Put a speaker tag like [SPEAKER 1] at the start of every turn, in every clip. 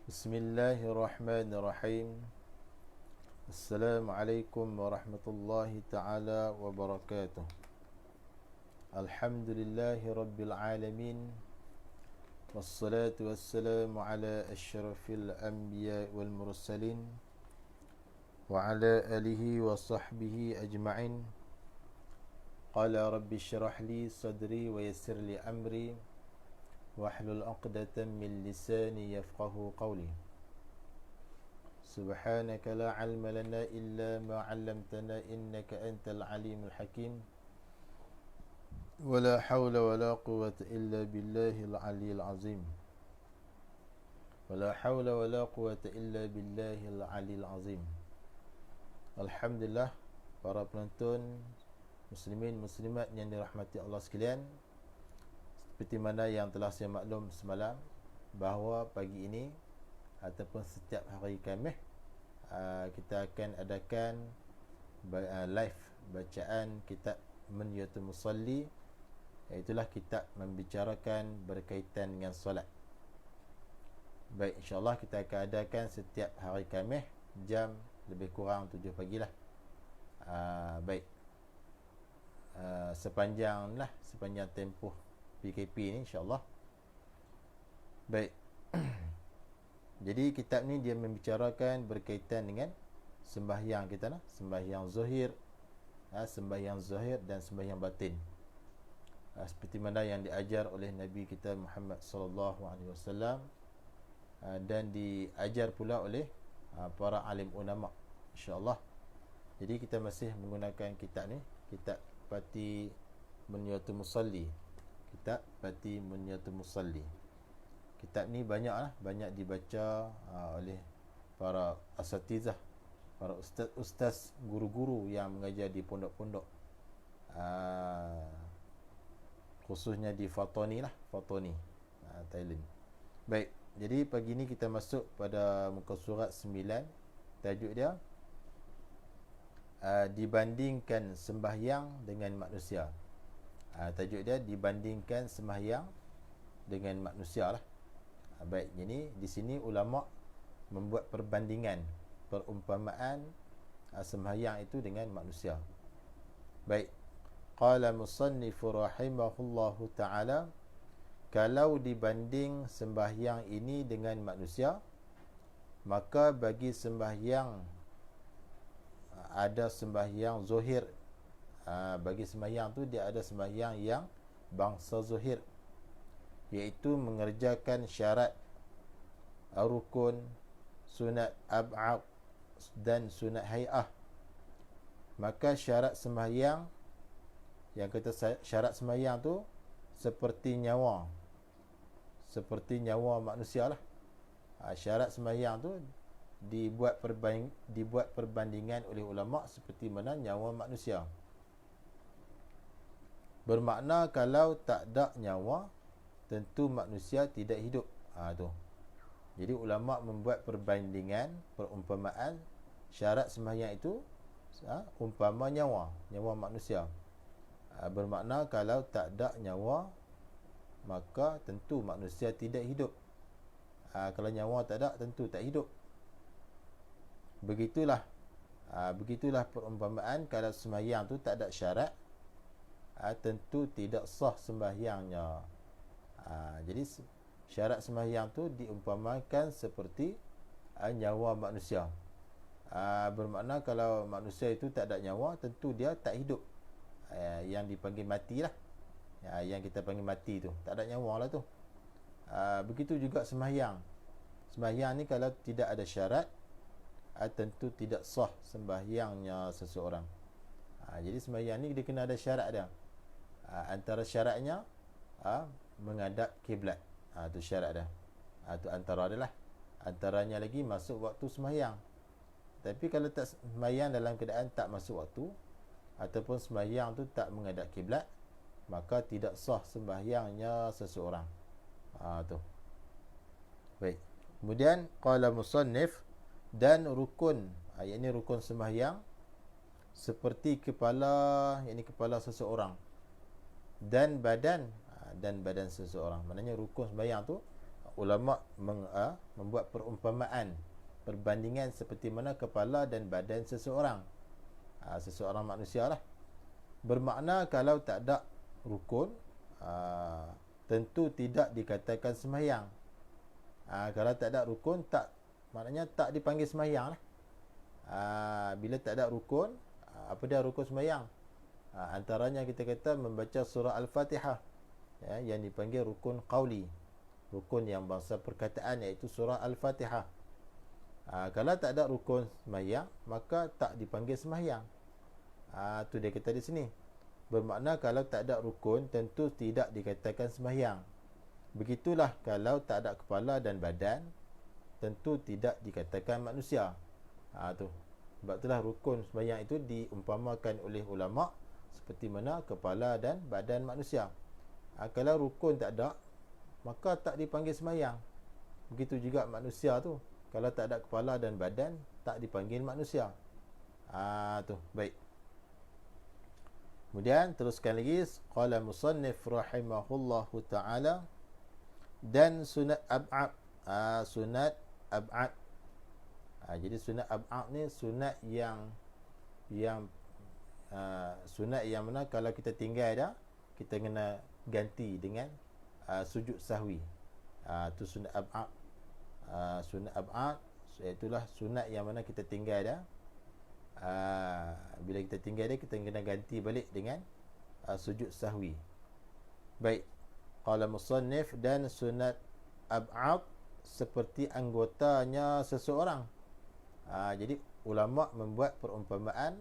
[SPEAKER 1] Bismillahirrahmanirrahim. Assalamualaikum warahmatullahi taala wabarakatuh. Alhamdulillahi rabbil alamin. Wassalatu wassalamu ala asyrafil anbiya wal mursalin wa ala alihi wa sahbihi ajma'in. Qala rabbi syrah li sadri wa yassir li amri wahlul 'uqdatam min lisani yafqahu qawli. Subhanaka la 'ilma lana illa ma 'allamtana innaka antal alimul hakim. Wala hawla wala quwwata illa billahil 'aliyyil 'azim. Wala hawla wala quwwata illa billahil 'aliyyil 'azim. Alhamdulillah, para penonton muslimin muslimat yang dirahmati Allah sekalian. Seperti mana yang telah saya maklum semalam, bahawa pagi ini ataupun setiap hari Khamis kita akan adakan live bacaan kitab Munyatul Musalli, iaitulah kitab membicarakan berkaitan dengan solat. Baik, insyaAllah kita akan adakan setiap hari Khamis jam lebih kurang 7 pagi lah. Baik, sepanjang tempoh PKP ni, insyaAllah. Baik. Jadi kitab ni dia membicarakan berkaitan dengan sembahyang kita lah, sembahyang zahir, sembahyang zahir dan sembahyang batin. Seperti mana yang diajar oleh Nabi kita Muhammad sallallahu alaihi wasallam dan diajar pula oleh para alim ulama, insya-Allah. Jadi kita masih menggunakan kitab ni, kitab Pati Munyatul Musalli. Kitab Pati Munyatul Musalli. Kitab ni banyak dibaca oleh para asatizah, para ustaz, guru-guru yang mengajar di pondok-pondok, khususnya di Fatani, Thailand. Baik, jadi pagi ni kita masuk pada muka surat 9. Tajuk dia dibandingkan sembahyang dengan manusia. Tajuk dia dibandingkan sembahyang dengan manusia lah. Baik, jadi di sini ulama membuat perbandingan, perumpamaan sembahyang itu dengan manusia. Baik, qala musannifu rahimahullahu ta'ala, kalau dibanding sembahyang ini dengan manusia, maka bagi sembahyang ada sembahyang zahir. Bagi sembahyang tu dia ada sembahyang yang bangsa zahir, iaitu mengerjakan syarat, rukun, sunat ab'ad dan sunat hay'ah. Maka syarat sembahyang, yang kata syarat sembahyang tu seperti nyawa manusia lah. Syarat sembahyang tu dibuat perbandingan oleh ulama seperti mana nyawa manusia. Bermakna kalau tak ada nyawa, tentu manusia tidak hidup. Tu. Jadi ulama membuat perbandingan, perumpamaan syarat sembahyang itu umpama nyawa manusia. Bermakna kalau tak ada nyawa, maka tentu manusia tidak hidup. Kalau nyawa tak ada, tentu tak hidup. Begitulah perumpamaan. Kalau sembahyang tu tak ada syarat, tentu tidak sah sembahyangnya. Jadi syarat sembahyang tu diumpamakan seperti nyawa manusia. Bermakna kalau manusia itu tak ada nyawa, tentu dia tak hidup. Yang dipanggil mati lah. Yang kita panggil mati tu, tak ada nyawa lah tu. Begitu juga sembahyang. Sembahyang ni kalau tidak ada syarat, tentu tidak sah sembahyangnya seseorang. Jadi sembahyang ni dia kena ada syarat dia. Antara syaratnya menghadap kiblat. Tu syarat dia. Tu antara adalah. Antaranya lagi masuk waktu sembahyang. Tapi kalau tak sembahyang dalam keadaan tak masuk waktu, ataupun sembahyang tu tak menghadap kiblat, maka tidak sah sembahyangnya seseorang. Tu. Baik. Kemudian qala musannif, dan rukun, yakni rukun sembahyang seperti kepala, yakni kepala seseorang, dan badan seseorang. Maknanya rukun sembahyang tu ulama membuat perumpamaan, perbandingan seperti mana kepala dan badan seseorang, seseorang manusia lah. Bermakna kalau tak ada rukun, tentu tidak dikatakan sembahyang. Kalau tak ada rukun, maknanya tak dipanggil sembahyang lah. Bila tak ada rukun, apa dia rukun sembahyang? Antaranya kita kata membaca surah Al-Fatihah, yang dipanggil rukun qauli, rukun yang bangsa perkataan, iaitu surah Al-Fatihah. Kalau tak ada rukun sembahyang, maka tak dipanggil sembahyang. Tu dia kata di sini. Bermakna kalau tak ada rukun, tentu tidak dikatakan sembahyang. Begitulah kalau tak ada kepala dan badan, tentu tidak dikatakan manusia. Tu. Sebab itulah rukun sembahyang itu diumpamakan oleh ulama seperti mana kepala dan badan manusia. Kalau rukun tak ada, maka tak dipanggil sembahyang. Begitu juga manusia tu. Kalau tak ada kepala dan badan, tak dipanggil manusia. Tu, baik. Kemudian teruskan lagi, qala musannif rahimahullahu taala, dan sunat ab'ad. Sunat ab'ad. Jadi sunat ab'ad ni sunat yang sunat yang mana kalau kita tinggal dah, kita kena ganti dengan sujud sahwi. Tu sunat ab'ad. Sunat ab'ad, itulah sunat yang mana kita tinggal dah. Bila kita tinggal dia, kita kena ganti balik dengan sujud sahwi. Baik. Qala musannif, dan sunat ab'ad seperti anggotanya seseorang. Jadi ulama membuat perumpamaan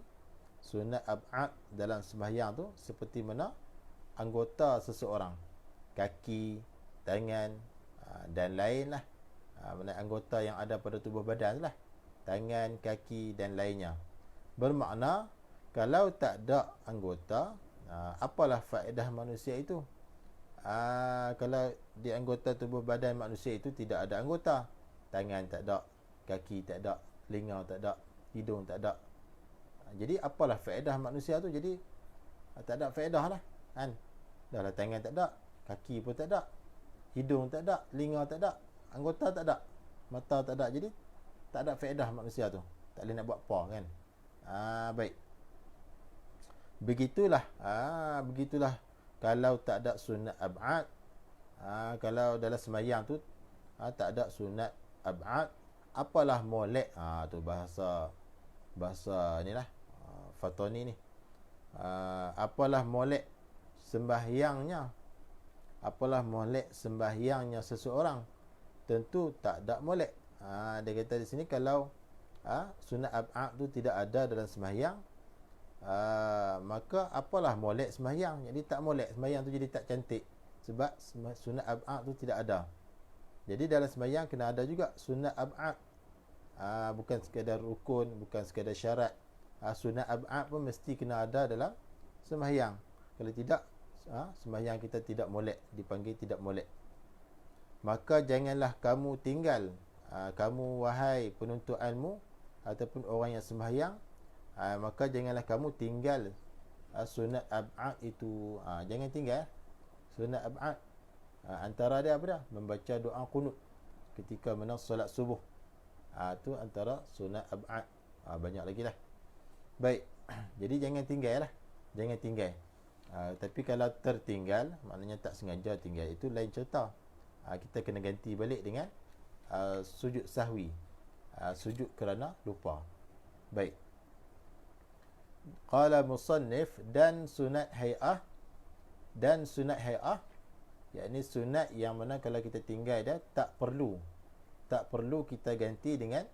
[SPEAKER 1] sunat ab'ad dalam sembahyang tu seperti mana anggota seseorang, kaki, tangan, dan lain lah. Mana anggota yang ada pada tubuh badan lah, tangan, kaki dan lainnya. Bermakna kalau tak ada anggota, apalah faedah manusia itu? Kalau di anggota tubuh badan manusia itu tidak ada anggota, tangan tak ada, kaki tak ada, telinga tak ada, hidung tak ada, jadi apalah faedah manusia tu? Jadi tak ada faedah lah kan. Dah lah tangan tak ada, kaki pun tak ada, hidung tak ada, telinga tak ada, anggota tak ada, mata tak ada, jadi tak ada faedah manusia tu, tak boleh nak buat apa kan. Baik. Begitulah kalau tak ada sunat ab'ad. Kalau dalam sembahyang tu tak ada sunat ab'ad, apalah molek. Tu bahasa inilah Fatoni ni. Apalah molek sembahyangnya, apalah molek sembahyangnya seseorang, tentu tak ada molek. Dia kata di sini kalau sunat ab'ad tu tidak ada dalam sembahyang, maka apalah molek sembahyang. Jadi tak molek sembahyang tu, jadi tak cantik, sebab sunat ab'ad tu tidak ada. Jadi dalam sembahyang kena ada juga sunat ab'ad. Bukan sekadar rukun, bukan sekadar syarat. Sunat ab'ad pun mesti kena ada dalam sembahyang. Kalau tidak, sembahyang kita tidak molek, dipanggil tidak molek. Maka janganlah kamu tinggal, kamu wahai penuntut ilmu ataupun orang yang sembahyang, maka janganlah kamu tinggal sunat ab'ad itu. Jangan tinggal sunat ab'ad. Antara dia apa dah? Membaca doa qunut ketika menang solat subuh. Tu antara sunat ab'ad. Banyak lagi lah. Baik. Jadi jangan tinggal lah. Jangan tinggal. Tapi kalau tertinggal, maknanya tak sengaja tinggal, itu lain cerita. Kita kena ganti balik dengan sujud sahwi, sujud kerana lupa. Baik. Qala musannif, dan sunat hay'ah. Dan sunat hay'ah, yakni sunat yang mana kalau kita tinggal dia, tak perlu kita ganti dengan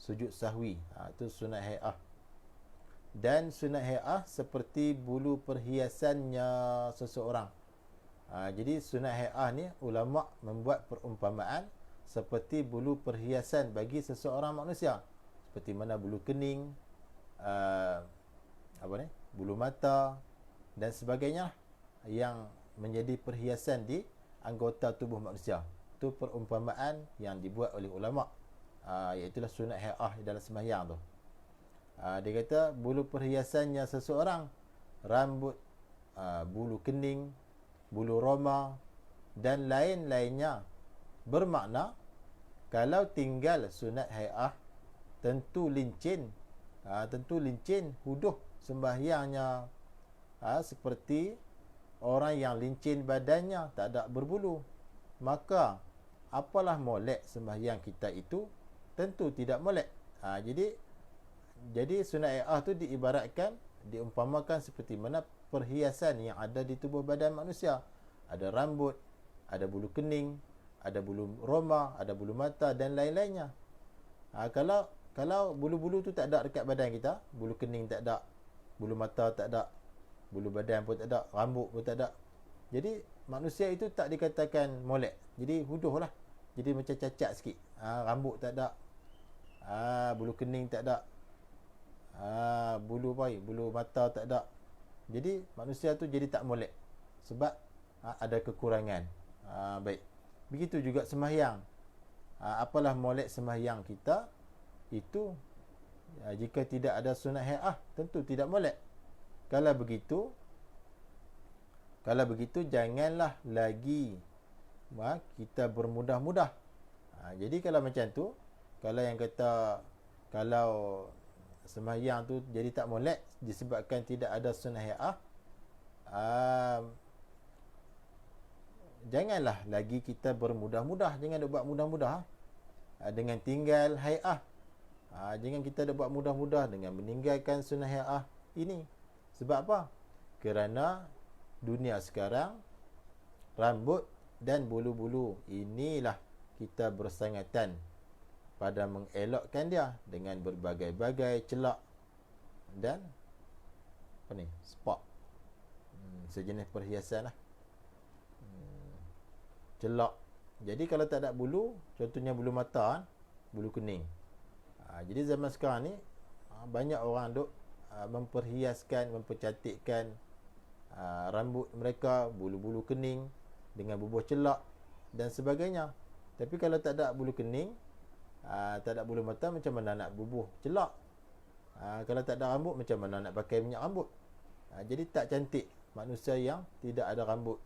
[SPEAKER 1] sujud sahwi. Itu sunat hay'ah. Dan sunat hay'ah seperti bulu perhiasannya seseorang. Jadi sunat hay'ah ni ulama membuat perumpamaan seperti bulu perhiasan bagi seseorang manusia, seperti mana bulu kening, bulu mata dan sebagainya yang menjadi perhiasan di anggota tubuh manusia. Itu perumpamaan yang dibuat oleh ulama, iaitulah sunat hay'ah dalam sembahyang tu. Dia kata bulu perhiasannya seseorang, rambut, bulu kening, bulu roma dan lain-lainnya Bermakna kalau tinggal sunat hai'ah, tentu lincin, huduh sembahyangnya, seperti orang yang lincin badannya, tak ada berbulu. Maka apalah molek sembahyang kita itu? Tentu tidak molek. Jadi sunat hai'ah tu diumpamakan seperti mana perhiasan yang ada di tubuh badan manusia. Ada rambut, ada bulu kening, ada bulu roma, ada bulu mata dan lain-lainnya. Kalau bulu-bulu tu tak ada dekat badan kita, bulu kening tak ada, bulu mata tak ada, bulu badan pun tak ada, rambut pun tak ada, jadi manusia itu tak dikatakan molek. Jadi huduh lah. Jadi macam cacat sikit. Rambut tak ada, bulu kening tak ada, bulu mata tak ada. Jadi manusia tu jadi tak molek sebab ada kekurangan. Baik. Begitu juga sembahyang. Apalah molek sembahyang kita itu, jika tidak ada sunat hai'ah, tentu tidak molek. Kalau begitu janganlah lagi kita bermudah-mudah. Jadi kalau macam tu, kalau yang kata kalau sembahyang tu jadi tak molek disebabkan tidak ada sunat hai'ah, janganlah lagi kita bermudah-mudah. Jangan nak buat mudah-mudah dengan tinggal hai'ah. Jangan kita nak buat mudah-mudah dengan meninggalkan sunnah hai'ah ini. Sebab apa? Kerana dunia sekarang, rambut dan bulu-bulu inilah kita bersangatan pada mengelakkan dia dengan berbagai-bagai celak dan spot, sejenis perhiasan lah. Celak. Jadi kalau tak ada bulu, contohnya bulu mata, bulu kening. Jadi zaman sekarang ni banyak orang duk memperhiaskan, mempercantikkan rambut mereka, bulu-bulu kening dengan bubuh celak dan sebagainya. Tapi kalau tak ada bulu kening, tak ada bulu mata, macam mana nak bubuh celak? Kalau tak ada rambut, macam mana nak pakai minyak rambut? Jadi tak cantik manusia yang tidak ada rambut,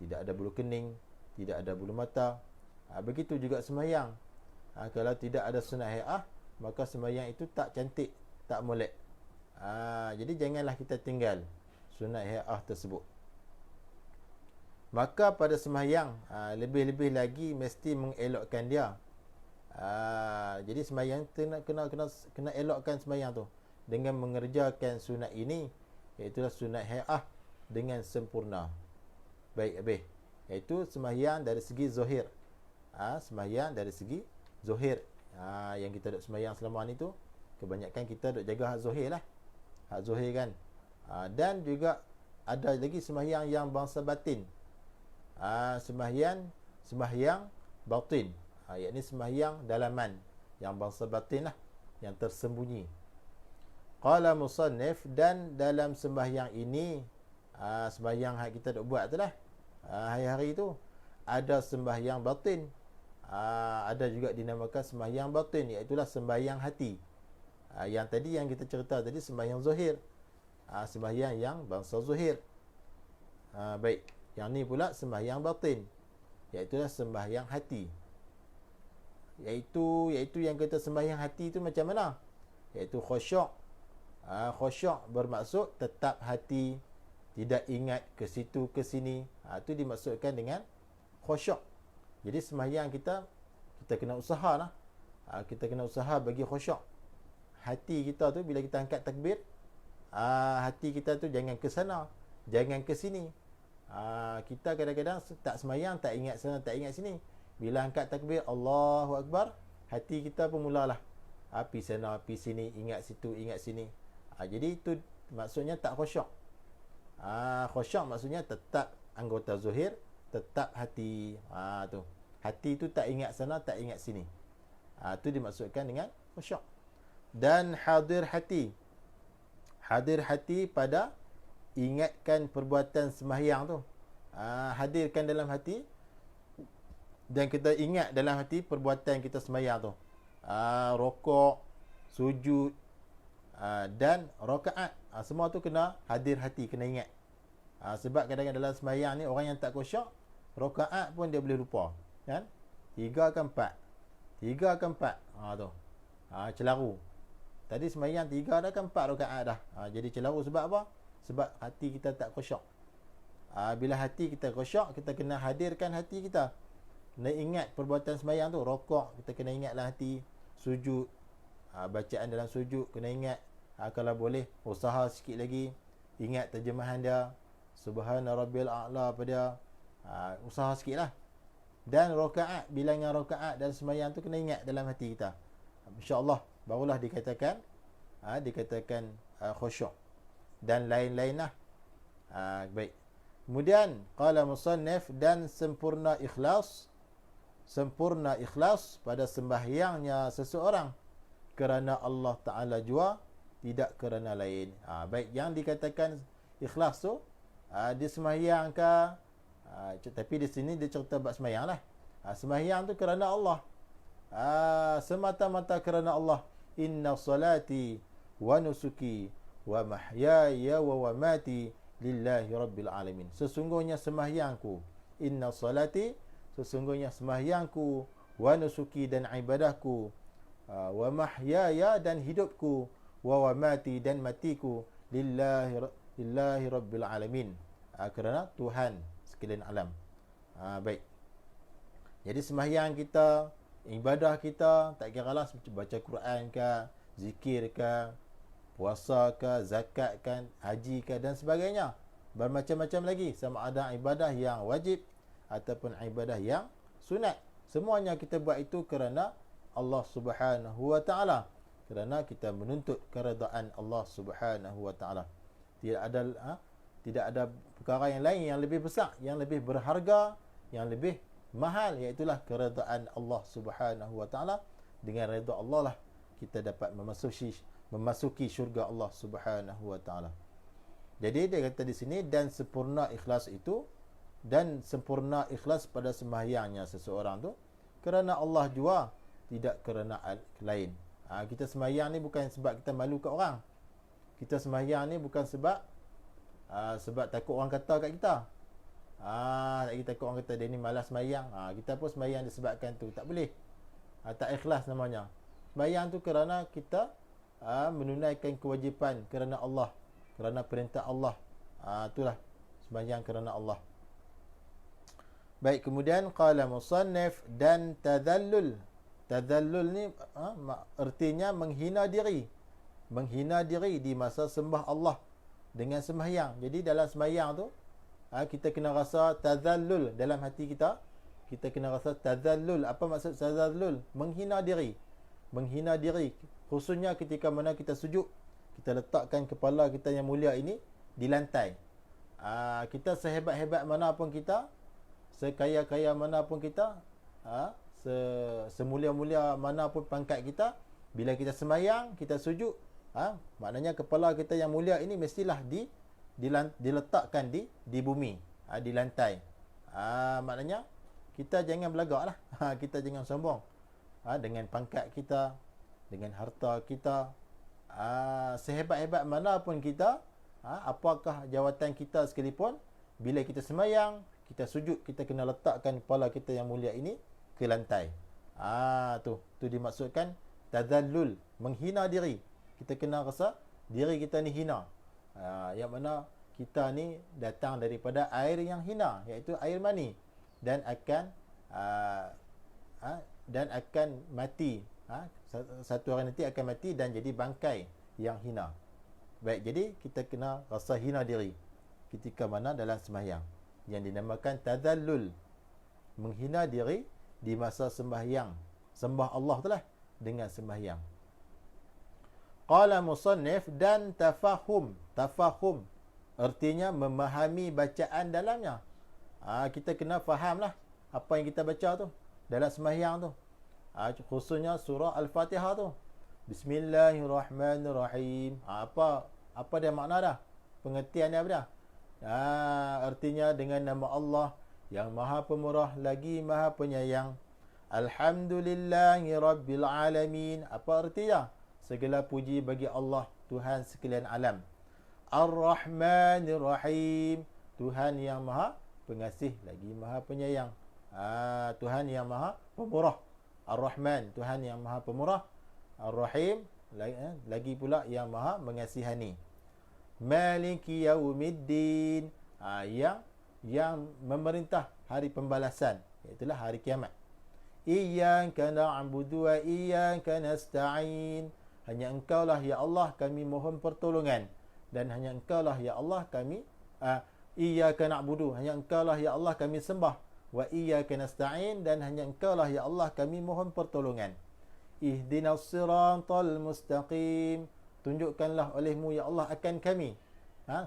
[SPEAKER 1] tidak ada bulu kening, tidak ada bulu mata. Begitu juga sembahyang. Kalau tidak ada sunat hai'ah, maka sembahyang itu tak cantik, tak molek. Jadi janganlah kita tinggal sunat hai'ah tersebut. Maka pada sembahyang, lebih-lebih lagi mesti mengelakkan dia. Jadi sembahyang kena elokkan sembahyang tu dengan mengerjakan sunat ini, iaitu sunat hai'ah dengan sempurna. Baik habis. Iaitu sembahyang dari segi zahir. Sembahyang dari segi zahir. Yang kita duk sembahyang selama ni tu, kebanyakan kita duk jaga hak zahir lah. Hak zahir kan. Dan juga ada lagi sembahyang yang bangsa batin. Sembahyang batin. Iaitu sembahyang dalaman, yang bangsa batin lah, yang tersembunyi. Qala musannif, dan dalam sembahyang ini, sembahyang hak kita duk buat tu lah, hari-hari tu, ada sembahyang batin. Ada juga dinamakan sembahyang batin, iaitulah sembahyang hati. Yang tadi yang kita cerita tadi sembahyang zahir, sembahyang yang bangsa zahir. Baik, yang ni pula sembahyang batin, iaitulah sembahyang hati. Iaitu yang kita sembahyang hati tu macam mana? Iaitu khusyuk. Khusyuk bermaksud tetap hati, tidak ingat ke situ ke sini. Itu dimaksudkan dengan khusyuk. Jadi sembahyang kita kena usaha lah. Kita kena usaha bagi khusyuk. Hati kita tu bila kita angkat takbir, hati kita tu jangan ke sana, jangan ke sini. Kita kadang-kadang tak sembahyang, tak ingat sana, tak ingat sini. Bila angkat takbir Allahu Akbar, hati kita pun mulalah pergi sana, pergi sini, ingat situ, ingat sini. Jadi itu maksudnya tak khusyuk. Khusyuk maksudnya tetap anggota zahir, tetap hati. Tu. Hati tu tak ingat sana, tak ingat sini. Itu dimaksudkan dengan khusyuk. Dan hadir hati. Hadir hati pada ingatkan perbuatan sembahyang tu. Hadirkan dalam hati dan kita ingat dalam hati perbuatan kita sembahyang tu. Rokok, sujud, dan rakaat. Semua tu kena hadir hati, kena ingat. Sebab kadang-kadang dalam sembahyang ni orang yang tak khusyuk, rakaat pun dia boleh lupa, kan? 3 ke 4. 3 ke 4. Tu. Celaru. Tadi sembahyang 3 dah ke 4 rakaat dah. Jadi celaru sebab apa? Sebab hati kita tak khusyuk. Bila hati kita khusyuk, kita kena hadirkan hati kita. Kena ingat perbuatan sembahyang tu. Rokok, kita kena ingatlah hati. Sujud, bacaan dalam sujud kena ingat. Kalau boleh, usaha sikit lagi. Ingat terjemahan dia. Subhana Rabbil A'la pada. Usaha sikit lah. Dan rakaat, bilangan rakaat dalam sembahyang tu kena ingat dalam hati kita. InsyaAllah, barulah dikatakan khusyuk. Dan lain-lain lah. Baik. Kemudian qala musannif, dan sempurna ikhlas pada sembahyangnya seseorang kerana Allah Ta'ala jua, tidak kerana lain. Baik, yang dikatakan ikhlas tu dia sembahyang ke, tapi di sini dia cerita bab sembahyang lah. Sembahyang tu kerana Allah, semata-mata kerana Allah. Inna salati wa nusuki wa mahyaya wa mamati lillahi rabbil alamin. Sesungguhnya sembahyangku, inna salati, sesungguhnya sembahyangku, wa nusuki, dan ibadahku, wa mahyaya, dan hidupku, wa mamati, dan matiku, lillahi rabbil alamin, kerana Tuhan sekalian alam. Baik. Jadi sembahyang kita, ibadah kita, tak kiralah baca Quran ke, zikir ke, puasa ke, zakat ke, haji ke, dan sebagainya. Bermacam-macam lagi. Sama ada ibadah yang wajib ataupun ibadah yang sunat. Semuanya kita buat itu kerana Allah Subhanahu wa Ta'ala. Kerana kita menuntut keredaan Allah Subhanahu wa Ta'ala. Tidak ada perkara yang lain yang lebih besar, yang lebih berharga, yang lebih mahal, iaitulah keredaan Allah Subhanahu wa Ta'ala. Dengan redha Allah lah kita dapat memasuki syurga Allah Subhanahu wa Ta'ala. Jadi dia kata di sini, dan sempurna ikhlas itu, dan sempurna ikhlas pada sembahyangnya seseorang tu kerana Allah jua, tidak kerana lain. Kita sembahyang ni bukan sebab kita malu kat orang. Kita sembahyang ni bukan sebab takut orang kata kat kita. Lagi takut orang kata dia ni malas sembahyang. Kita pun sembahyang disebabkan tu. Tak boleh. Tak ikhlas namanya. Sembahyang tu kerana kita menunaikan kewajipan kerana Allah, kerana perintah Allah. Itulah sembahyang kerana Allah. Baik, kemudian qala musannif, dan tadallul. Tadallul ni artinya menghina diri. Menghina diri di masa sembah Allah dengan sembahyang. Jadi dalam sembahyang tu kita kena rasa tadallul dalam hati kita. Kita kena rasa tadallul. Apa maksud tadallul? Menghina diri. Menghina diri. Khususnya ketika mana kita sujud, kita letakkan kepala kita yang mulia ini di lantai. Kita sehebat-hebat mana pun kita, sekaya-kaya mana pun kita, semulia-mulia mana pun pangkat kita, bila kita sembahyang, kita sujud, maknanya kepala kita yang mulia ini mestilah diletakkan di bumi, di lantai. Maknanya kita jangan belagak lah. Kita jangan sombong dengan pangkat kita, dengan harta kita, sehebat-hebat mana pun kita, apakah jawatan kita sekalipun, bila kita sembahyang, kita sujud, kita kena letakkan kepala kita yang mulia ini ke lantai. Tu dimaksudkan tadallul, menghina diri. Kita kena rasa diri kita ni hina. Yang mana kita ni datang daripada air yang hina, iaitu air mani, dan akan mati. Satu hari nanti akan mati dan jadi bangkai yang hina. Baik, jadi kita kena rasa hina diri ketika mana dalam sembahyang, yang dinamakan tadallul, menghina diri di masa sembahyang, sembah Allah tu lah dengan sembahyang. Qala musannif, dan tafahum. Tafahum artinya memahami bacaan dalamnya. Kita kena fahamlah apa yang kita baca tu dalam sembahyang tu. Khususnya surah Al-Fatihah tu. Bismillahirrahmanirrahim. Apa dia makna dah? Pengertian dia apa dah? Artinya dengan nama Allah yang Maha Pemurah lagi Maha Penyayang. Alhamdulillahi Rabbil Alamin. Apa artinya? Segala puji bagi Allah, Tuhan sekalian alam. Ar-Rahmanir Rahim. Tuhan yang Maha Pengasih lagi Maha Penyayang. Tuhan yang Maha Pemurah. Ar-Rahman, Tuhan yang Maha Pemurah. Ar-Rahim, lagi pula yang Maha Mengasihani. Maliki Yaumiddin, yang memerintah hari pembalasan, iaitu hari kiamat. Iyyaka na'budu wa iyyaka nasta'in, hanya Engkaulah ya Allah kami mohon pertolongan, dan hanya Engkaulah ya Allah kami iyyaka na'budu, hanya Engkaulah ya Allah kami sembah, wa iyyaka nasta'in, dan hanya Engkaulah ya Allah kami mohon pertolongan. Ihdinas siratal mustaqim, tunjukkanlah olehmu ya Allah akan kami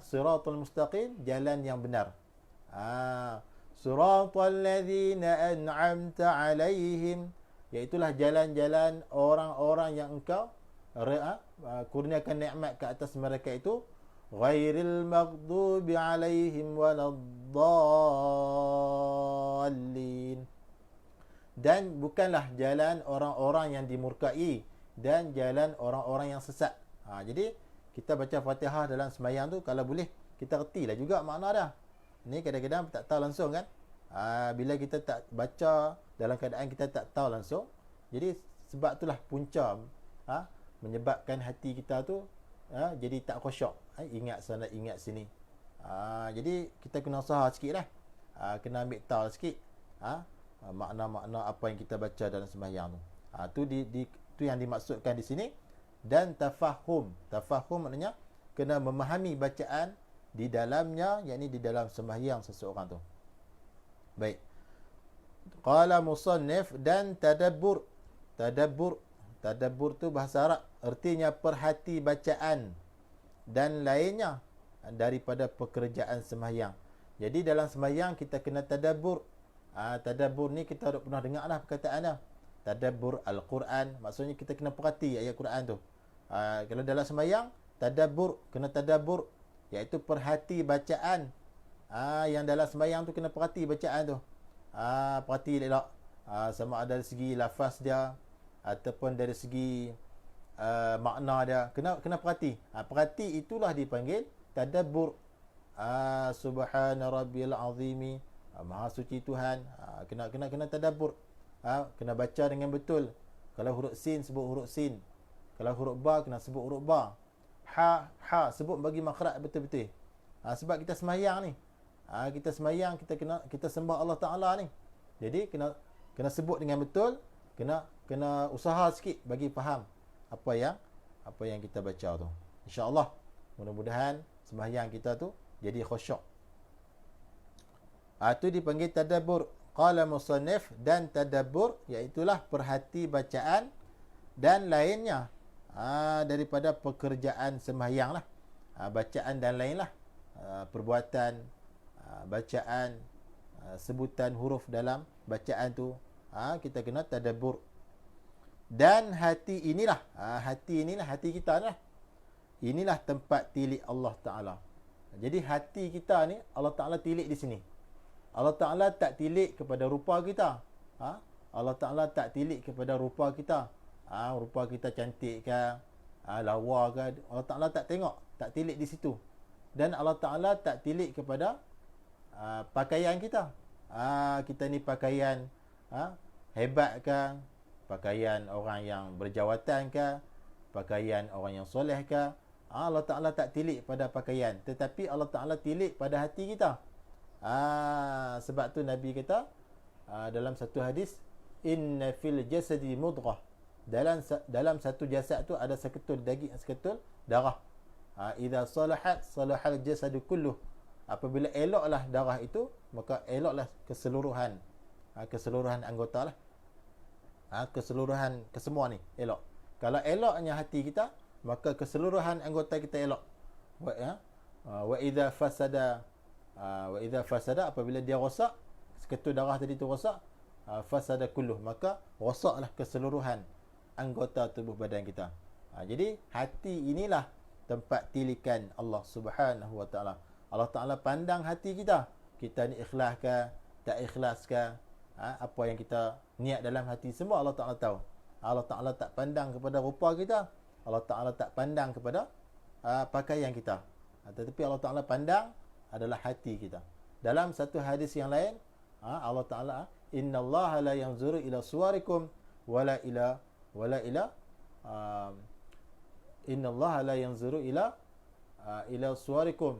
[SPEAKER 1] siratal mustaqim, jalan yang benar. Siratal ladzina an'amta alaihim, iaitulah jalan-jalan orang-orang yang Engkau kurniakan nikmat ke atas mereka itu. Ghairil maghdubi alaihim waladdallin, dan bukanlah jalan orang-orang yang dimurkai dan jalan orang-orang yang sesat. Jadi kita baca Fatihah dalam sembahyang tu, kalau boleh kita retilah juga makna dia. Ni kadang-kadang tak tahu langsung kan. Bila kita tak baca dalam keadaan kita tak tahu langsung, jadi sebab itulah punca menyebabkan hati kita tu jadi tak khusyuk. Ingat sana, ingat sini. Jadi kita kena usaha sikit lah. Kena ambil tahu sikit makna-makna apa yang kita baca dalam sembahyang tu. Tu yang dimaksudkan di sini. Dan tafahum. Tafahum maknanya kena memahami bacaan di dalamnya, yakni di dalam sembahyang seseorang tu. Baik. Qala musannif, dan tadabbur. Tadabbur tu bahasa Arab, artinya perhati bacaan dan lainnya daripada pekerjaan sembahyang. Jadi dalam sembahyang kita kena tadabbur. Tadabbur ni kita dah pernah dengar lah perkataannya. Tadabbur Al-Quran, maksudnya kita kena perhati ayat Quran tu. Kalau dalam sembahyang, tadabbur, kena tadabbur, iaitu perhati bacaan. Yang dalam sembahyang tu kena perhati bacaan tu. Perhati elok. Sama ada dari segi lafaz dia ataupun dari segi makna dia, kena perhati. Perhati itulah dipanggil tadabbur. Subhana rabbil azimi, maha suci Tuhan. Kena tadabbur. Kena baca dengan betul. Kalau huruf sin, sebut huruf sin. Kalau huruf ba, kena sebut huruf ba. Ha, sebut bagi makhraj betul-betul. Sebab kita sembahyang ni, kita sembahyang, kita sembah Allah Ta'ala ni. Jadi kena sebut dengan betul. Kena usaha sikit bagi faham apa yang kita baca tu. InsyaAllah, mudah-mudahan sembahyang kita tu jadi khusyuk. Itu dipanggil tadabbur. Qala musannif, dan tadabbur iaitulah perhati bacaan dan lainnya daripada pekerjaan sembahyang lah. Bacaan dan lain lah. Perbuatan, bacaan, sebutan huruf dalam bacaan tu, kita kena tadabbur. Dan hati inilah, hati kita lah. Inilah tempat tilik Allah Ta'ala. Jadi hati kita ni Allah Ta'ala tilik di sini. Allah Ta'ala tak tilik kepada rupa kita. Allah Ta'ala tak tilik kepada rupa kita. Rupa kita cantik ke, lawa ke, Allah Ta'ala tak tengok, tak tilik di situ. Dan Allah Ta'ala tak tilik kepada pakaian kita. Kita ni pakaian hebat ke, pakaian orang yang berjawatan ke, pakaian orang yang soleh ke. Allah Ta'ala tak tilik pada pakaian, tetapi Allah Ta'ala tilik pada hati kita. Sebab tu Nabi kata dalam satu hadis, inna fil jasadi mudghah, dalam satu jasad tu ada seketul daging, seketul darah. Idza salahat salahal jasadu kulluh, apabila eloklah darah itu, maka eloklah keseluruhan anggota lah. Keseluruhan, kesemua ni elok. Kalau eloknya hati kita, maka keseluruhan anggota kita elok. Wa idza fasada, apabila dia rosak, seketul darah tadi tu rosak, fasada kulluh, maka rosaklah keseluruhan anggota tubuh badan kita. Jadi hati inilah tempat tilikan Allah Subhanahu wa Ta'ala. Allah Ta'ala pandang hati kita. Kita ni ikhlas ke, tak ikhlas ke, apa yang kita niat dalam hati, semua Allah Ta'ala tahu. Allah Ta'ala tak pandang kepada rupa kita. Allah Ta'ala tak pandang kepada pakaian kita. Tetapi Allah Ta'ala pandang adalah hati kita. Dalam satu hadis yang lain, Allah Ta'ala, innallaha la yanzuru ila suwarikum wala ila uh, innallaha la yanzuru ila suwarikum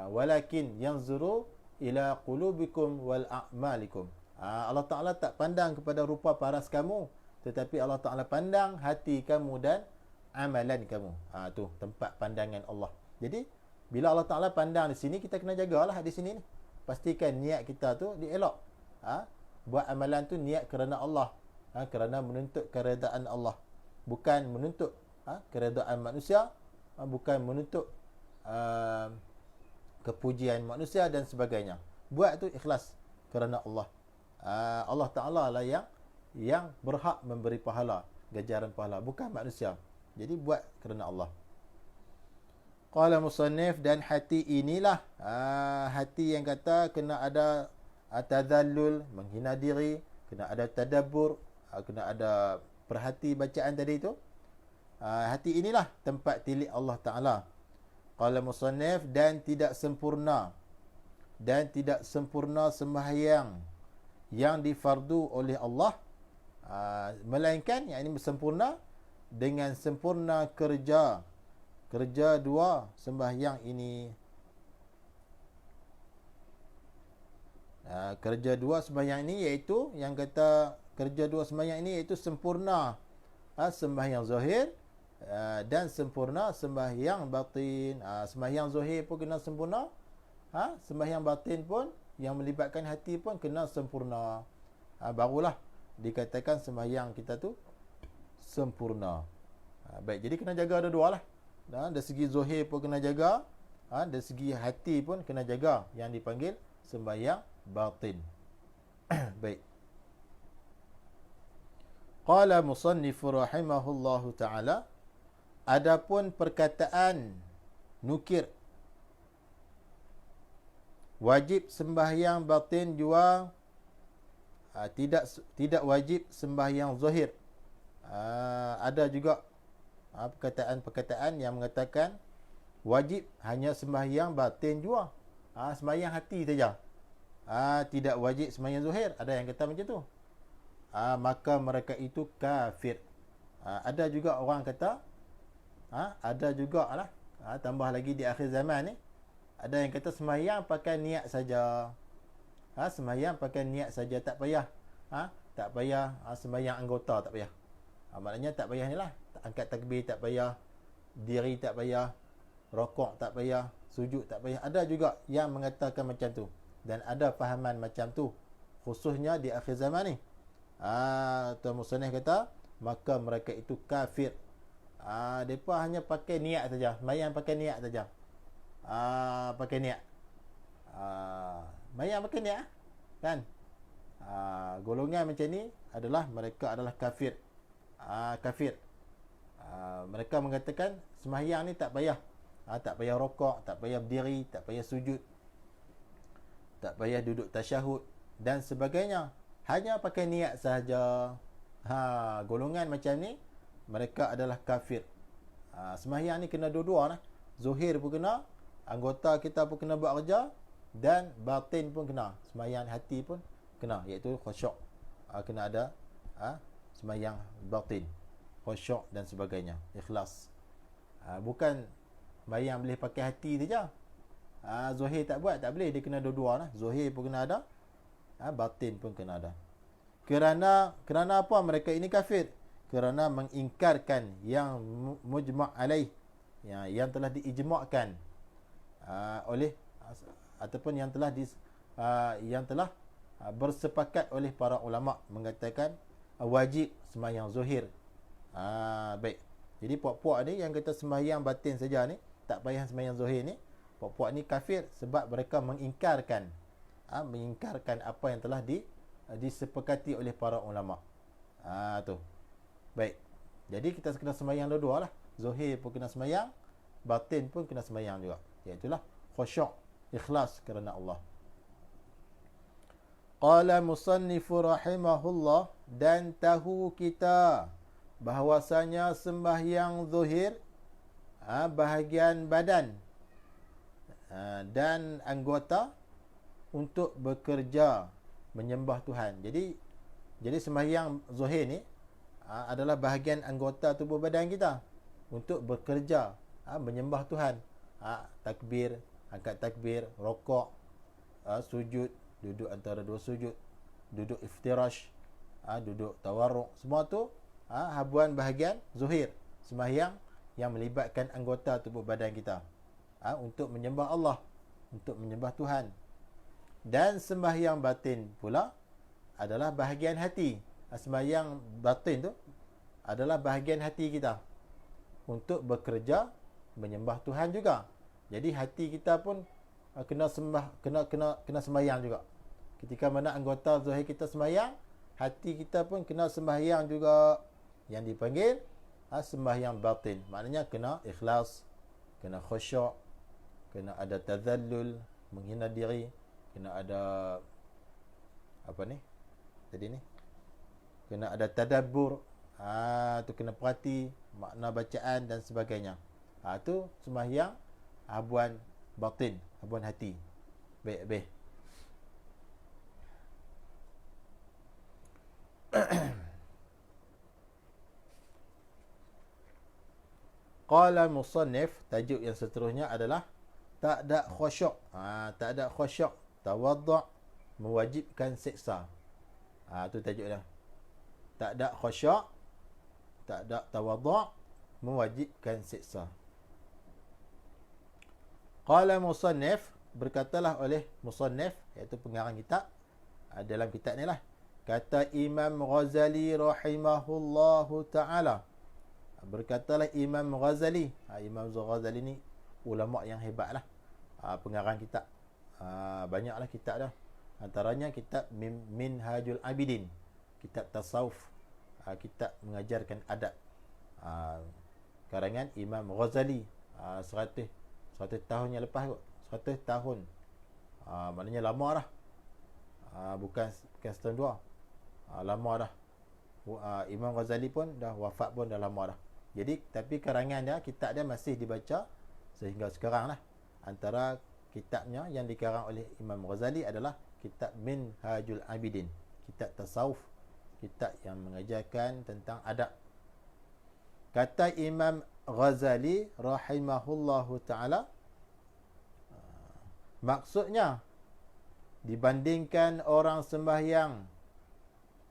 [SPEAKER 1] walakin yanzuru ila qulubikum wal a'malikum. Allah Ta'ala tak pandang kepada rupa paras kamu, tetapi Allah Ta'ala pandang hati kamu dan amalan kamu. Tu tempat pandangan Allah. Jadi bila Allah Ta'ala pandang di sini, kita kena jagalah di sini ni. Pastikan niat kita tu dielok. Buat amalan tu niat kerana Allah, kerana menuntut keredaan Allah, bukan menuntut keredaan manusia, bukan menuntut kepujian manusia dan sebagainya. Buat tu ikhlas kerana Allah. Allah Ta'ala lah yang berhak memberi pahala, ganjaran pahala, bukan manusia. Jadi buat kerana Allah. Qala musannif, dan hati inilah hati yang kata kena ada tadallul, menghina diri, kena ada tadabbur, kena ada perhati bacaan tadi itu. Hati inilah tempat tilik Allah Ta'ala. Qala musannif, dan tidak sempurna sembahyang yang difardu oleh Allah, melainkan yang ini sempurna dengan sempurna kerja dua sembahyang ini. Kerja dua sembahyang ini iaitu, yang kata kerja dua sembahyang ini iaitu sempurna sembahyang zahir dan sempurna sembahyang batin. Sembahyang zahir pun kena sempurna, sembahyang batin pun yang melibatkan hati pun kena sempurna. Barulah dikatakan sembahyang kita tu sempurna. Baik, jadi kena jaga dua-dua lah. Dari segi zahir pun kena jaga, dari segi hati pun kena jaga, yang dipanggil sembahyang batin. Baik. Qala musannif rahimahullahu ta'ala, adapun perkataan nukir wajib sembahyang batin jua, tidak wajib sembahyang zahir. Ada juga perkataan-perkataan yang mengatakan wajib hanya sembahyang batin jua, sembahyang hati saja, tidak wajib sembahyang zahir. Ada yang kata macam tu. Maka mereka itu kafir. Ada juga orang kata, ada juga lah, tambah lagi di akhir zaman ni, ada yang kata sembahyang pakai niat saja. Sembahyang pakai niat saja, tak payah sembahyang anggota, tak payah. Maknanya tak payah ni lah, angkat takbir tak payah, diri tak payah, rokok tak payah, sujud tak payah. Ada juga yang mengatakan macam tu, dan ada fahaman macam tu, khususnya di akhir zaman ni. Tuan Musannif kata, maka mereka itu kafir. Mereka hanya pakai niat saja, sembahyang pakai niat saja. Pakai niat. Sembahyang pakai niat kan? Golongan macam ni mereka adalah kafir. Kafir. Mereka mengatakan sembahyang ni tak payah. Tak payah rokok, tak payah berdiri, tak payah sujud, tak payah duduk tasyahud dan sebagainya. Hanya pakai niat sahaja. Golongan macam ni mereka adalah kafir. Sembahyang ni kena dua-dua lah. Zuhir pun kena, anggota kita pun kena buat kerja, dan batin pun kena, sembahyang hati pun kena, iaitu khusyuk. Kena ada sembahyang batin, khusyuk dan sebagainya, ikhlas. Bukan sembahyang boleh pakai hati saja. Zuhir tak buat, tak boleh, dia kena dua-dua lah. Zuhir pun kena ada, batin pun kena ada. Kerana apa mereka ini kafir? Kerana mengingkarkan yang mujma' alaih, yang telah diijma'kan oleh, ataupun yang telah bersepakat oleh para ulama, mengatakan wajib sembahyang zuhir. Baik. Jadi puak-puak ni yang kata sembahyang batin saja ni, tak payah sembahyang zuhir ni, puak-puak ni kafir sebab mereka mengingkarkan apa yang telah disepakati oleh para ulama. Tu. Baik. Jadi kita kena sembahyang dua-dua lah. Zuhir pun kena sembahyang, batin pun kena sembahyang juga. Iaitulah khusyuk, ikhlas kerana Allah. Qala musannifu rahimahullah, dan tahu kita bahawasanya sembahyang zuhir, bahagian badan dan anggota untuk bekerja menyembah Tuhan. Jadi sembahyang zuhir ni adalah bahagian anggota tubuh badan kita untuk bekerja, menyembah Tuhan. Takbir, angkat takbir, rokok, sujud, duduk antara dua sujud, duduk iftirash, duduk tawarruk, semua tu habuan bahagian zuhir, sembahyang yang melibatkan anggota tubuh badan kita untuk menyembah Allah, untuk menyembah Tuhan. Dan sembahyang batin pula adalah bahagian hati. Sembahyang batin tu adalah bahagian hati kita untuk bekerja menyembah Tuhan juga. Jadi hati kita pun kena sembahyang juga. Ketika mana anggota zahir kita sembahyang, hati kita pun kena sembahyang juga, yang dipanggil sembahyang batin. Maknanya kena ikhlas, kena khusyuk, kena ada tazallul, menghina diri, kena ada kena ada tadabbur, tu kena perhati makna bacaan dan sebagainya. Tu sembahyang habuan batin, habuan hati. Baik. Qala musannif, tajuk yang seterusnya adalah tak ada khusyuk. Tak ada khusyuk, tawaddu' mewajibkan siksa. Tu tajuk dia. Tak ada khusyuk, tak ada tawaddu', mewajibkan siksa. Qala musannif, berkatalah oleh musannif, iaitu pengarang kitab, dalam kitab ni lah, kata Imam Ghazali rahimahullahu ta'ala. Berkatalah Imam Ghazali. Imam Ghazali ni ulama' yang hebat lah, pengarang kitab. Banyaklah kitab dah. Antaranya kitab Minhajul Abidin, kitab tasawuf, kitab mengajarkan adab, karangan Imam Ghazali. 100 tahun yang lepas kot. 100 tahun. Maknanya lama dah. Bukan setahun dua. Lama dah. Imam Ghazali pun dah wafat pun dah lama dah. Jadi tapi karangan dia, kitab dia masih dibaca sehingga sekarang lah. Antara kitabnya yang dikarang oleh Imam Ghazali adalah kitab Minhajul Abidin, kitab tasawuf, kitab yang mengajarkan tentang adab. Kata Imam Ghazali rahimahullahu ta'ala, maksudnya dibandingkan orang sembahyang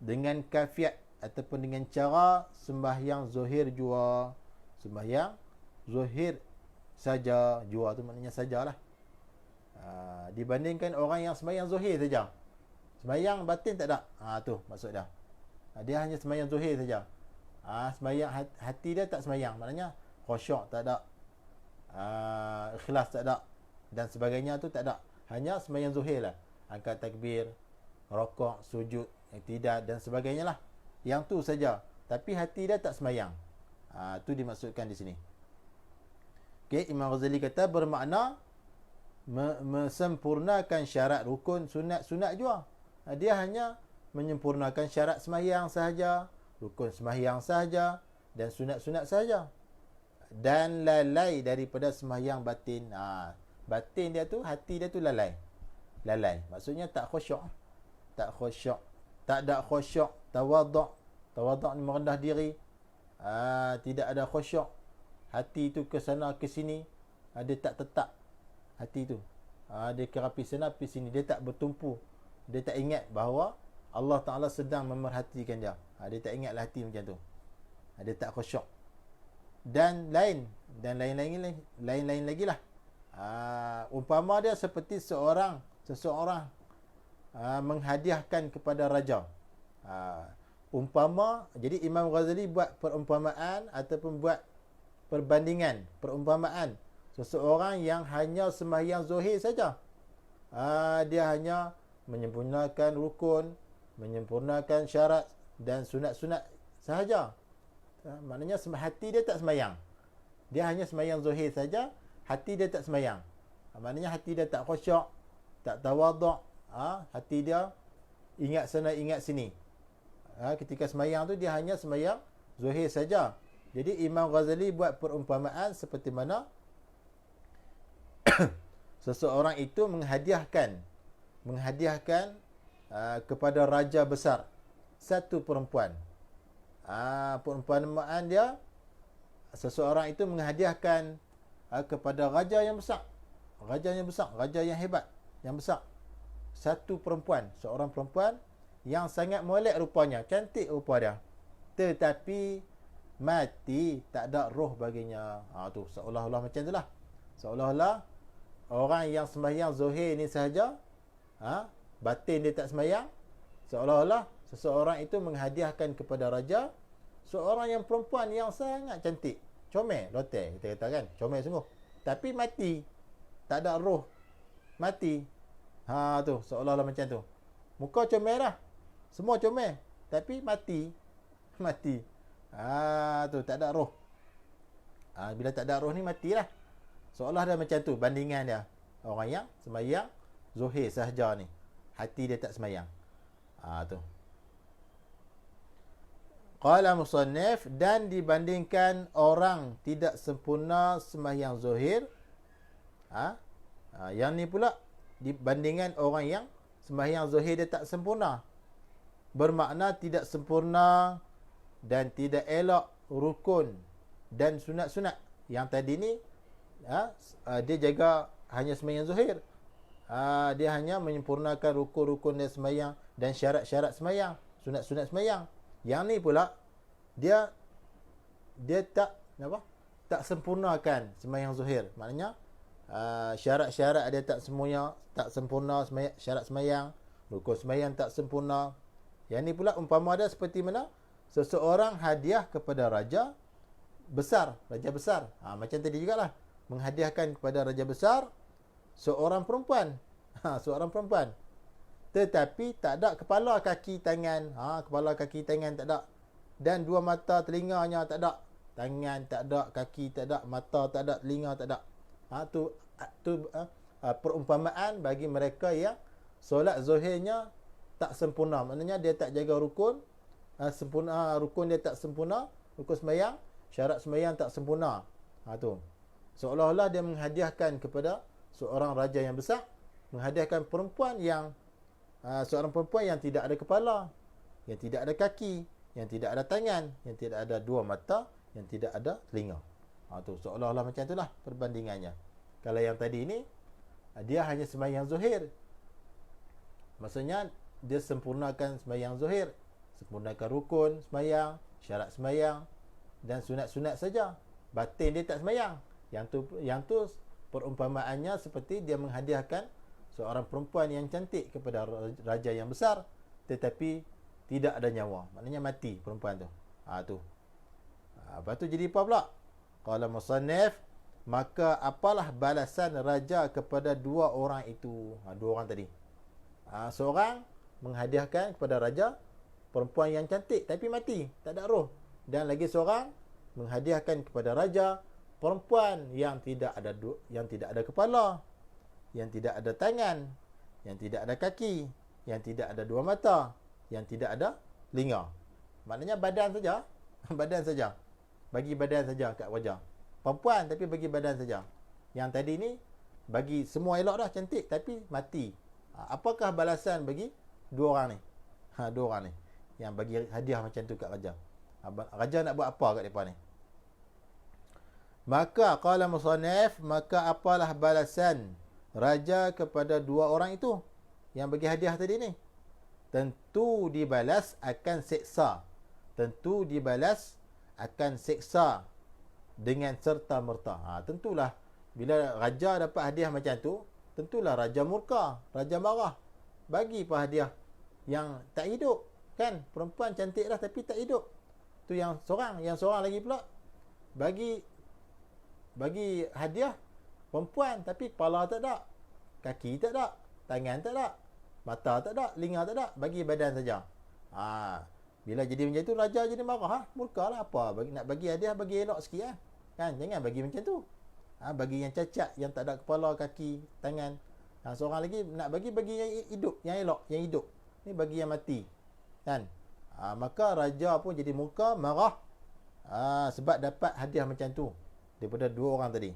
[SPEAKER 1] dengan kafiat ataupun dengan cara sembahyang zuhir jua, sembahyang zuhir saja, jua tu maknanya sajalah, dibandingkan orang yang sembahyang zuhir saja, sembahyang batin tak ada, tu maksud dia. Dia hanya sembahyang zuhir saja. Sembahyang hati dia tak sembahyang, maknanya khusyuk tak ada, ikhlas tak ada dan sebagainya tu tak ada. Hanya sembahyang zuhir lah, angkat takbir, rokok, sujud, iktidal dan sebagainya lah. Yang tu saja, tapi hati dia tak sembahyang. Tu dimaksudkan di sini. Okey, Imam Ghazali kata bermakna mesempurnakan syarat rukun, sunat jua. Dia hanya menyempurnakan syarat sembahyang sahaja, rukun sembahyang sahaja dan sunat sahaja, dan lalai daripada sembahyang batin. Batin dia tu, hati dia tu lalai. Maksudnya tak khusyuk. Tak ada khusyuk, tawaddu' ni merendah diri. Tidak ada khusyuk. Hati tu ke sana ke sini, dia tak tetap hati tu. Dia kerapi sana pergi sini, dia tak bertumpu. Dia tak ingat bahawa Allah Ta'ala sedang memerhatikan dia. Dia tak ingatlah hati macam tu. Dia tak khusyuk. Dan lain lagi lah. Umpama dia seperti seseorang menghadiahkan kepada raja. Jadi Imam Ghazali buat perumpamaan ataupun buat perumpamaan seseorang yang hanya sembahyang zuhir saja. Dia hanya menyempurnakan rukun, menyempurnakan syarat dan sunat sahaja. Maknanya hati dia tak sembahyang. Dia hanya sembahyang zuhir saja, hati dia tak sembahyang. Maknanya hati dia tak khusyuk, tak tawaduk. Hati dia ingat sana ingat sini. Ketika sembahyang tu dia hanya sembahyang zuhir saja. Jadi Imam Ghazali buat perumpamaan seperti mana seseorang itu menghadiahkan kepada raja besar, satu perempuan. Perumpamaan dia, seseorang itu menghadiahkan kepada raja yang besar, raja yang hebat, yang besar, satu perempuan, seorang perempuan yang sangat molek rupanya, cantik rupa dia, tetapi mati, tak ada roh baginya. Tu seolah-olah macam itulah, seolah-olah orang yang sembahyang zuhir ni sahaja, batin dia tak sembahyang, seolah-olah seseorang itu menghadiahkan kepada raja seorang yang perempuan yang sangat cantik, comel, lotek kita kata kan, comel sungguh, tapi mati, tak ada roh, mati. Tu seolah-olah macam tu, muka comel lah, semua comel, tapi mati. Tu tak ada roh. Bila tak ada roh ni matilah. Seolah dia macam tu bandingan dia, orang yang sembahyang zuhir sahaja ni, hati dia tak sembahyang. Tu. Qala musannif, dan dibandingkan orang tidak sempurna sembahyang zuhir, yang ni pula dibandingkan orang yang sembahyang zuhir dia tak sempurna, bermakna tidak sempurna dan tidak elok rukun dan sunat-sunat. Yang tadi ni dia jaga hanya sembahyang zuhir, dia hanya menyempurnakan rukun-rukun dan sembahyang dan syarat-syarat sembahyang, sunat-sunat sembahyang. Yang ni pula dia tak sempurnakan sembahyang zuhir. Maknanya syarat-syarat dia tak sempurna syarat sembahyang, rukun sembahyang tak sempurna. Yang ni pula umpama dia seperti mana seseorang hadiah kepada raja besar, macam tadi jugalah, menghadiahkan kepada raja besar seorang perempuan, tetapi tak ada kepala, kaki, tangan. Kepala, kaki, tangan tak ada, dan dua mata, telinganya tak ada, tangan tak ada, kaki tak ada, mata tak ada, telinga tak ada. Tu perumpamaan bagi mereka yang solat zuhirnya tak sempurna, maknanya dia tak jaga rukun, rukun dia tak sempurna, rukun sembahyang, syarat sembahyang tak sempurna. Tu seolah-olah dia menghadiahkan kepada seorang raja yang besar, menghadiahkan seorang perempuan yang tidak ada kepala, yang tidak ada kaki, yang tidak ada tangan, yang tidak ada dua mata, yang tidak ada telinga. Tu seolah-olah macam itulah perbandingannya. Kalau yang tadi ni dia hanya sembahyang zuhir, maksudnya dia sempurnakan sembahyang zuhir, sempurnakan rukun sembahyang, syarat sembahyang dan sunat-sunat saja, batin dia tak sembahyang. Yang tu perumpamaannya seperti dia menghadiahkan seorang perempuan yang cantik kepada raja yang besar, tetapi tidak ada nyawa, maknanya mati perempuan tu. Lepas tu jadi apa pula? Qala musannif, maka apalah balasan raja kepada dua orang itu. Dua orang tadi, seorang menghadiahkan kepada raja perempuan yang cantik tapi mati, tak ada roh, dan lagi seorang menghadiahkan kepada raja perempuan yang tidak ada kepala, yang tidak ada tangan, yang tidak ada kaki, yang tidak ada dua mata, yang tidak ada telinga. Maknanya badan saja, bagi badan saja kat wajah. Perempuan tapi bagi badan saja. Yang tadi ni bagi semua elok dah, cantik, tapi mati. Apakah balasan bagi dua orang ni? Dua orang ni yang bagi hadiah macam tu kat raja. Raja nak buat apa kat depan ni? Maka qala musannif, maka apalah balasan raja kepada dua orang itu yang bagi hadiah tadi ni? Tentu dibalas akan seksa. Dengan serta-merta. Tentulah bila raja dapat hadiah macam tu, tentulah raja murka, raja marah. Bagi apa hadiah yang tak hidup, kan? Perempuan cantik dah tapi tak hidup. Tu yang seorang lagi pula bagi hadiah perempuan tapi kepala tak ada, kaki tak ada, tangan tak ada, mata tak ada, telinga tak ada, bagi badan saja. Bila jadi macam tu raja jadi marah, murka lah. Nak bagi hadiah, bagi elok sikit kan, jangan bagi macam tu. Bagi yang cacat, yang tak ada kepala, kaki, tangan. Seorang lagi nak bagi yang hidup, yang elok, yang hidup. Ni bagi yang mati, kan? Maka raja pun jadi murka, marah, sebab dapat hadiah macam tu daripada dua orang tadi.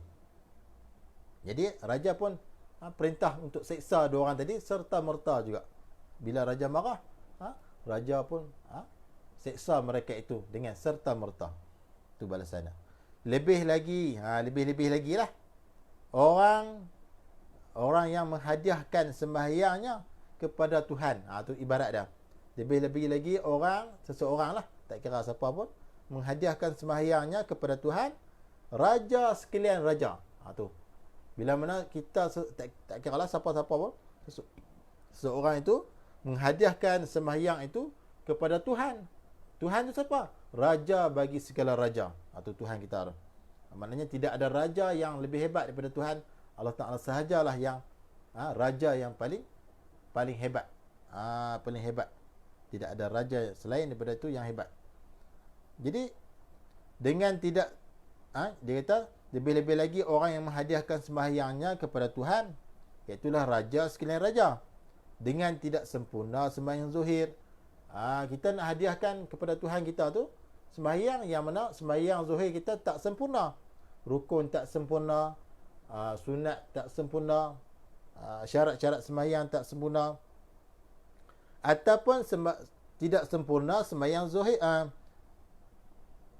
[SPEAKER 1] Jadi raja pun perintah untuk seksa dua orang tadi serta merta juga. bila raja marah, raja pun seksa mereka itu dengan serta merta. Itu balasan. Lebih lagi lah orang yang menghadiahkan sembahyangnya kepada Tuhan. Itu ibarat dia. Lebih-lebih lagi seseorang lah, tak kira siapa pun, menghadiahkan sembahyangnya kepada Tuhan, raja sekalian raja. Tu. Bila mana kita tak kira lah siapa-siapa pun, seseorang itu menghadiahkan sembahyang itu kepada Tuhan. Tuhan itu siapa? Raja bagi segala raja. Itu Tuhan kita tu. Maknanya tidak ada raja yang lebih hebat daripada Tuhan Allah Ta'ala sahajalah yang raja yang paling hebat. Paling hebat. Tidak ada raja selain daripada itu yang hebat. Jadi dengan tidak dia kata lebih-lebih lagi orang yang menghadiahkan sembahyangnya kepada Tuhan, iaitulah raja sekalian raja, dengan tidak sempurna sembahyang zuhir. Kita nak hadiahkan kepada Tuhan kita tu sembahyang yang mana sembahyang zuhir kita tak sempurna, rukun tak sempurna, sunat tak sempurna, syarat-syarat sembahyang tak sempurna, ataupun tidak sempurna sembahyang zuhir,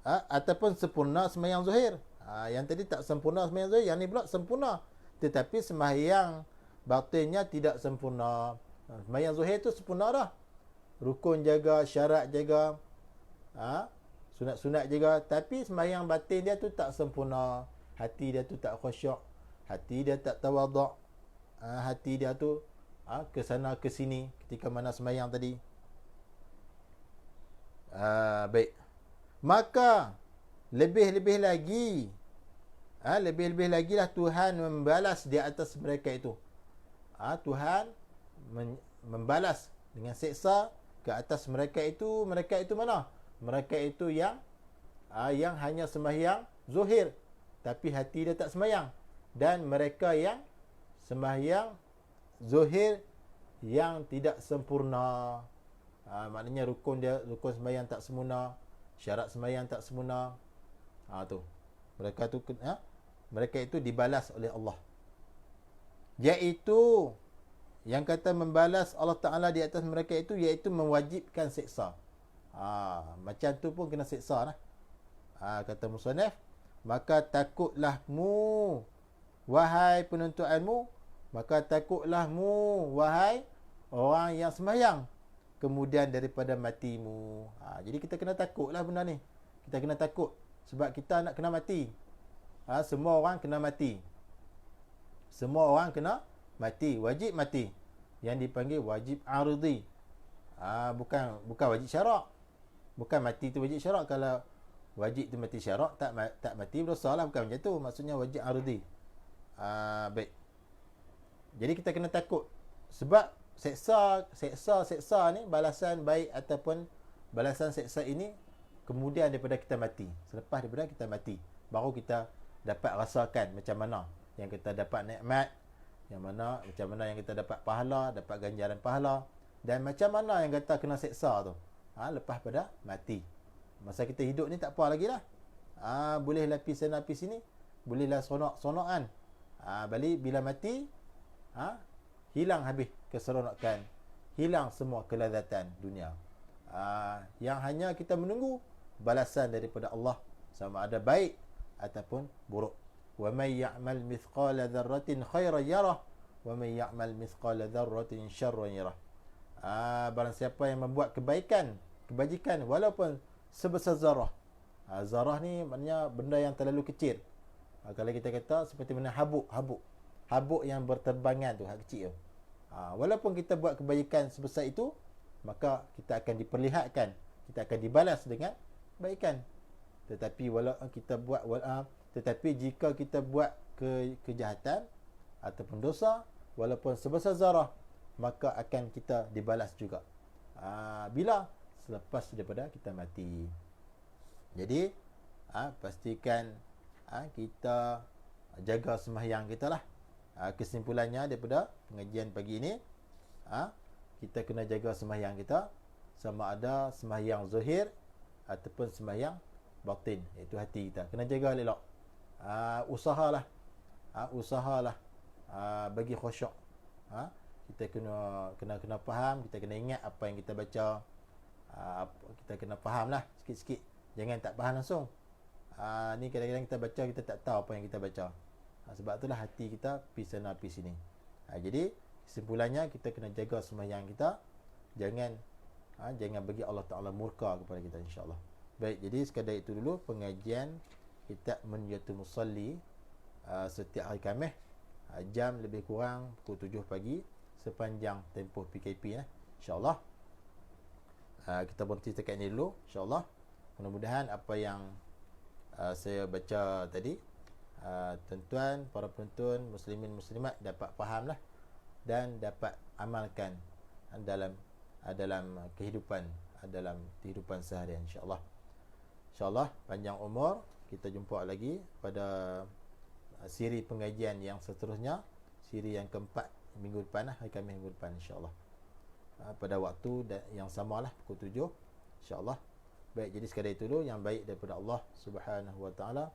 [SPEAKER 1] ataupun sempurna sembahyang zuhir. Yang tadi tak sempurna sembahyang zuhir, yang ni pula sempurna tetapi sembahyang batinnya tidak sempurna. Sembahyang zuhir tu sempurna dah, rukun jaga, syarat jaga, sunat-sunat jaga, tapi sembahyang batin dia tu tak sempurna. Hati dia tu tak khusyuk, hati dia tak tawaduk, hati dia tu ke sana ke sini ketika mana sembahyang tadi. Baik, maka lebih-lebih lagi lah Tuhan membalas di atas mereka itu. Tuhan membalas dengan seksa ke atas mereka itu. Mereka itu mana? Mereka itu yang hanya sembahyang zuhir tapi hati dia tak sembahyang, dan mereka yang sembahyang zuhir yang tidak sempurna. Maknanya rukun sembahyang tak sempurna, syarat sembahyang tak sempurna. Tu mereka itu dibalas oleh Allah. Iaitu yang kata membalas Allah Ta'ala di atas mereka itu, iaitu mewajibkan seksa. Macam tu pun kena seksa lah. Kata musannaf, maka takutlah-mu wahai penuntut ilmu, maka takutlah-mu wahai orang yang sembahyang kemudian daripada matimu. Jadi kita kena takutlah benda ni. Kita kena takut sebab kita nak kena mati. Semua orang kena mati. Semua orang kena mati, wajib mati. Yang dipanggil wajib ardi. Bukan wajib syarak. Bukan mati tu wajib syarak. Kalau wajib tu mati syarak, tak mati berdosa lah. Bukan macam tu. Maksudnya wajib ardi. Baik. Jadi kita kena takut. Sebab seksa ni, balasan baik ataupun balasan seksa ini kemudian daripada kita mati. Selepas daripada kita mati, baru kita dapat rasakan macam mana yang kita dapat nikmat, macam mana yang kita dapat pahala, dapat ganjaran pahala, dan macam mana yang kata kena seksa tu lepas pada mati. Masa kita hidup ni tak apa lagi lah. Boleh lapis sana lapis sini, bolehlah sonok-sonokan. Balik bila mati, hilang habis keseronokan, hilang semua kelazatan dunia. Yang hanya kita menunggu balasan daripada Allah, sama ada baik ataupun buruk. Wa may ya'mal mithqala dzarratin khairan yarah wa may ya'mal mithqala dzarratin syarran yarah. Barang siapa yang membuat kebajikan walaupun sebesar zarah. Zarah ni maknanya benda yang terlalu kecil. Kalau kita kata seperti mana habuk yang berterbangan tu, hak kecil tu. Walaupun kita buat kebajikan sebesar itu, maka kita akan diperlihatkan, kita akan dibalas dengan kebaikan. Tetapi jika kita buat kejahatan ataupun dosa walaupun sebesar zarah, maka akan kita dibalas juga. Bila? Selepas daripada kita mati. Jadi pastikan kita jaga sembahyang kita lah. Kesimpulannya daripada pengajian pagi ini, kita kena jaga sembahyang kita, sama ada sembahyang zuhir ataupun sembahyang batin, iaitu hati kita kena jaga elok. Usahalah bagi khusyuk. kita kena faham, kita kena ingat apa yang kita baca. Kita kena faham lah sikit-sikit, jangan tak faham langsung. Ni kadang-kadang kita baca, kita tak tahu apa yang kita baca. Sebab itulah hati kita pergi sana pergi sini. Jadi kesimpulannya, kita kena jaga sembahyang kita, jangan bagi Allah Ta'ala murka kepada kita, insyaAllah. Baik, jadi sekadar itu dulu pengajian kitab Munyatul Musalli setiap hari Khamis, jam lebih kurang pukul 7 pagi, sepanjang tempoh PKP, insyaAllah. Kita berhenti setakat ini dulu, insyaAllah. Mudah-mudahan apa yang saya baca tadi, tuan-tuan, para penonton, muslimin muslimat dapat fahamlah dan dapat amalkan dalam kehidupan seharian, insyaAllah. InsyaAllah panjang umur, kita jumpa lagi pada siri pengajian yang seterusnya, siri yang keempat minggu depan, hari Khamis minggu depan, insyaAllah. Pada waktu yang samalah, pukul 7, insyaAllah. Baik, jadi sekadar itu dulu, yang baik daripada Allah Subhanahu wa ta'ala,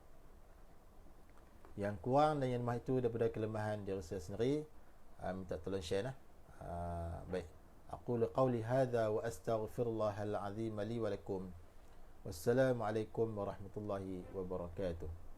[SPEAKER 1] yang kurang dan yang lemah itu daripada kelemahan diri saya sendiri, minta tolong share. Baik, aqulu qawli hadha wa astaghfirullahal azim li wa lakum. Wassalamualaikum warahmatullahi wabarakatuh.